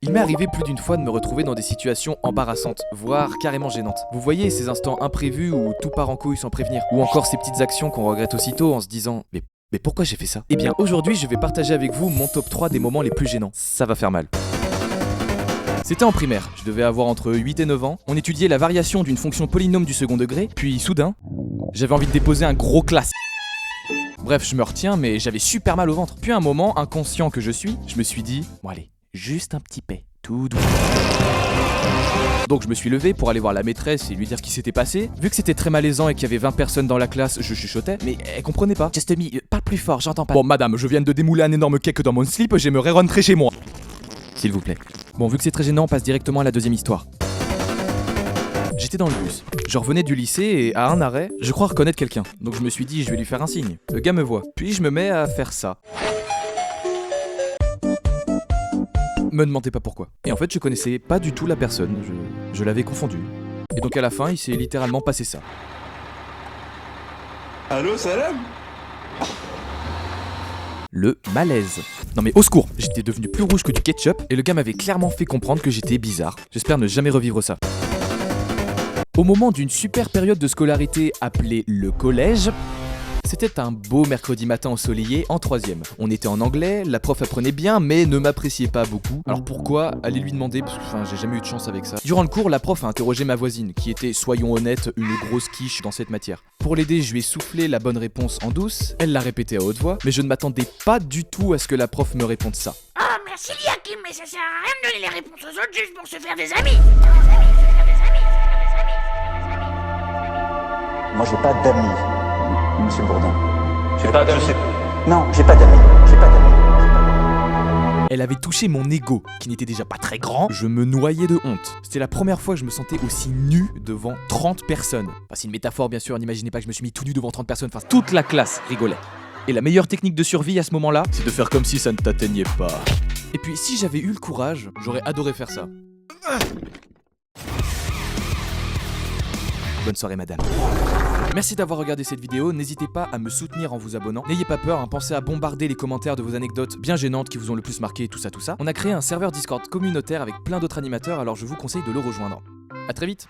Il m'est arrivé plus d'une fois de me retrouver dans des situations embarrassantes, voire carrément gênantes. Vous voyez ces instants imprévus où tout part en couille sans prévenir, ou encore ces petites actions qu'on regrette aussitôt en se disant « Mais pourquoi j'ai fait ça ?» Eh bien aujourd'hui je vais partager avec vous mon top 3 des moments les plus gênants. Ça va faire mal. C'était en primaire, je devais avoir entre 8 et 9 ans, on étudiait la variation d'une fonction polynôme du second degré, puis soudain, j'avais envie de déposer un gros classe. Bref, je me retiens mais j'avais super mal au ventre. Puis à un moment, inconscient que je me suis dit « Bon allez, juste un petit paix, tout doux. » Donc je me suis levé pour aller voir la maîtresse et lui dire ce qui s'était passé. Vu que c'était très malaisant et qu'il y avait 20 personnes dans la classe, je chuchotais, mais elle comprenait pas. Just me, parle plus fort, j'entends pas. Bon madame, je viens de démouler un énorme cake dans mon slip, j'aimerais rentrer chez moi. S'il vous plaît. Bon, vu que c'est très gênant, on passe directement à la deuxième histoire. J'étais dans le bus. Je revenais du lycée et à un arrêt, je crois reconnaître quelqu'un. Donc je me suis dit, je vais lui faire un signe. Le gars me voit. Puis je me mets à faire ça. Me demandez pas pourquoi. Et en fait, je connaissais pas du tout la personne. Je l'avais confondu. Et donc à la fin, il s'est littéralement passé ça. Allô, salam? Le malaise. Non mais au secours, j'étais devenu plus rouge que du ketchup et le gars m'avait clairement fait comprendre que j'étais bizarre. J'espère ne jamais revivre ça. Au moment d'une super période de scolarité appelée le collège, c'était un beau mercredi matin ensoleillé en 3ème. On était en anglais, la prof apprenait bien mais ne m'appréciait pas beaucoup. Alors pourquoi? Allez lui demander parce que j'ai jamais eu de chance avec ça. Durant le cours, la prof a interrogé ma voisine qui était, soyons honnêtes, une grosse quiche dans cette matière. Pour l'aider, je lui ai soufflé la bonne réponse en douce, elle l'a répété à haute voix, mais je ne m'attendais pas du tout à ce que la prof me réponde ça. Ah, merci Liakim, mais ça sert à rien de donner les réponses aux autres juste pour se faire des amis. Moi, j'ai pas d'amis, monsieur Bourdin. J'ai pas d'amis. Non, j'ai pas d'amis. J'ai pas d'amis. Elle avait touché mon ego, qui n'était déjà pas très grand, je me noyais de honte. C'était la première fois que je me sentais aussi nu devant 30 personnes. Enfin, c'est une métaphore bien sûr, n'imaginez pas que je me suis mis tout nu devant 30 personnes, enfin toute la classe rigolait. Et la meilleure technique de survie à ce moment-là, c'est de faire comme si ça ne t'atteignait pas. Et puis si j'avais eu le courage, j'aurais adoré faire ça. Bonne soirée madame. Merci d'avoir regardé cette vidéo, n'hésitez pas à me soutenir en vous abonnant. N'ayez pas peur, pensez à bombarder les commentaires de vos anecdotes bien gênantes qui vous ont le plus marqué, tout ça. On a créé un serveur Discord communautaire avec plein d'autres animateurs, alors je vous conseille de le rejoindre. A très vite.